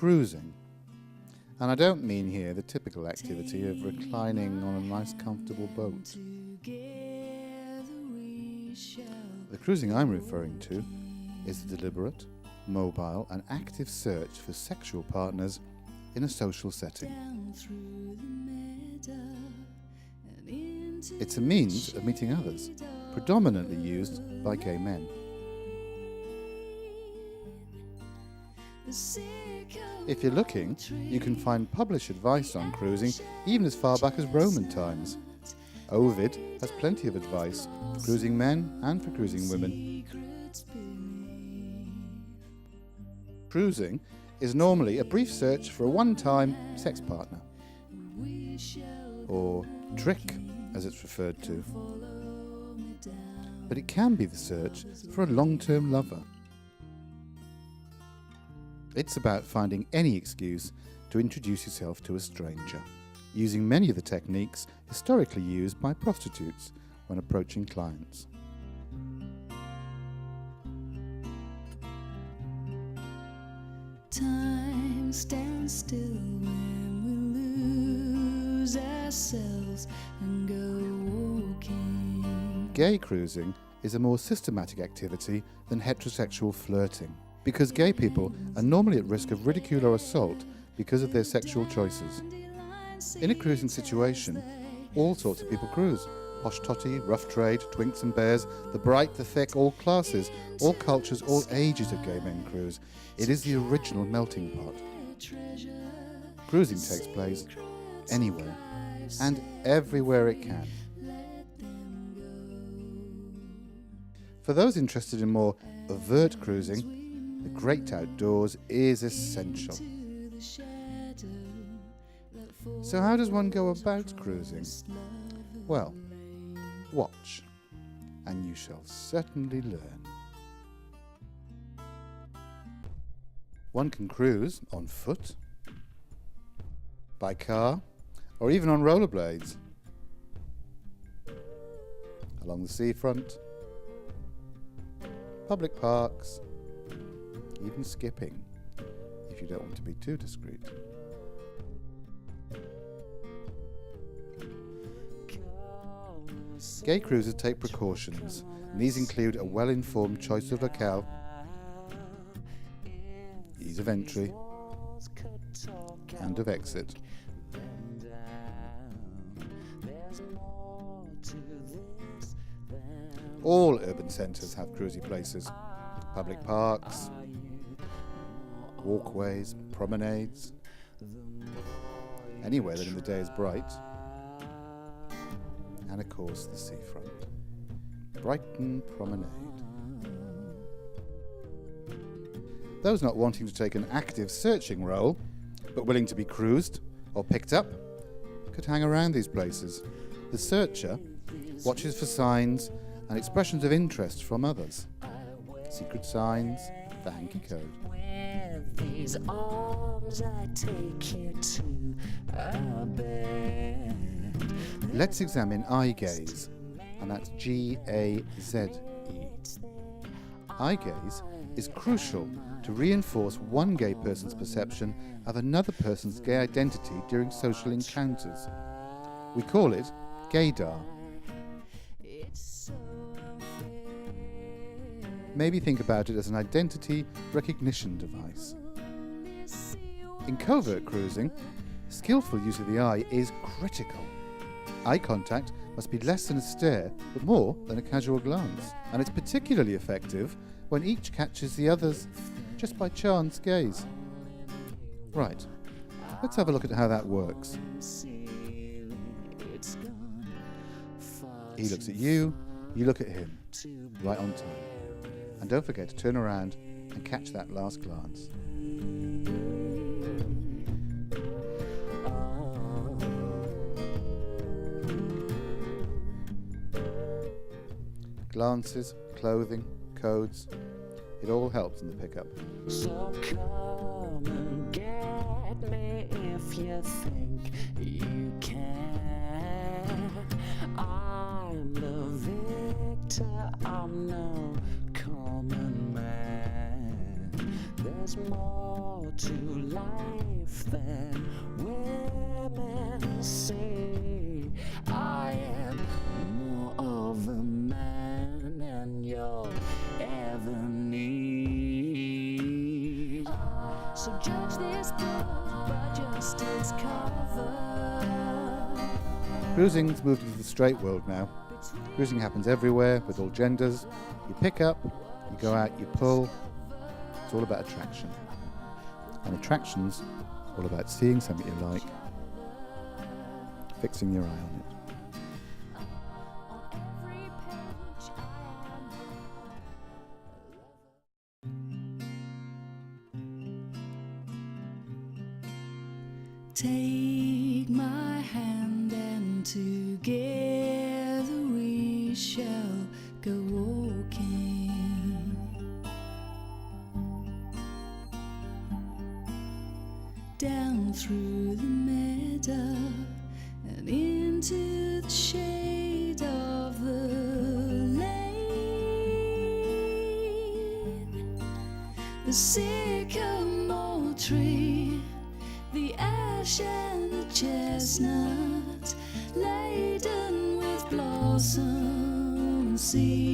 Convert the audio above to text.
cruising. And I don't mean here the typical activity of reclining on a nice comfortable boat. The cruising I'm referring to is the deliberate, mobile and active search for sexual partners in a social setting. It's a means of meeting others, predominantly used by gay men. If you're looking, you can find published advice on cruising even as far back as Roman times. Ovid has plenty of advice for cruising men and for cruising women. Cruising is normally a brief search for a one-time sex partner, or trick as it's referred to. But it can be the search for a long-term lover. It's about finding any excuse to introduce yourself to a stranger, using many of the techniques historically used by prostitutes when approaching clients. Time stands still when we lose ourselves and go walking. Gay cruising is a more systematic activity than heterosexual flirting, because gay people are normally at risk of ridicule or assault because of their sexual choices. In a cruising situation, all sorts of people cruise. Posh totty, rough trade, twinks and bears, the bright, the thick, all classes, all cultures, all ages of gay men cruise. It is the original melting pot. Cruising takes place anywhere and everywhere it can. For those interested in more overt cruising, the great outdoors is essential. So how does one go about cruising? Well, watch, and you shall certainly learn. One can cruise on foot, by car, or even on rollerblades, along the seafront, public parks, even skipping, if you don't want to be too discreet. Gay cruisers take precautions, and these include a well-informed choice of locale, ease of entry, and of exit. All urban centres have cruisy places, public parks, walkways, promenades, anywhere that in the day is bright, and of course the seafront. Brighton Promenade. Those not wanting to take an active searching role, but willing to be cruised or picked up, could hang around these places. The searcher watches for signs and expressions of interest from others. Secret signs, the hanky code. With these arms I take you to a bed. Let's examine eye gaze, and that's G-A-Z-E. Eye gaze is crucial to reinforce one gay person's perception of another person's gay identity during social encounters. We call it gaydar. Maybe think about it as an identity recognition device. In covert cruising, skillful use of the eye is critical. Eye contact must be less than a stare, but more than a casual glance. And it's particularly effective when each catches the other's, just by chance, gaze. Right, let's have a look at how that works. He looks at you, you look at him, right on time. And don't forget to turn around and catch that last glance. Glances, clothing, codes, it all helps in the pickup. So come and get me if you think you can. I'm the victor, I'm no common man. there's more to life than women say. I am more of a man than you'll ever need. So judge this book by just its cover. Cruising's moved into the straight world now. Cruising happens everywhere, with all genders. You pick up, you go out, you pull. It's all about attraction. And attraction's all about seeing something you like, fixing your eye on it. Take my hand and together we shall go walking down through the meadow and into the shade of the lane. The sycamore tree, the ash and the chestnut, laden with blossom. See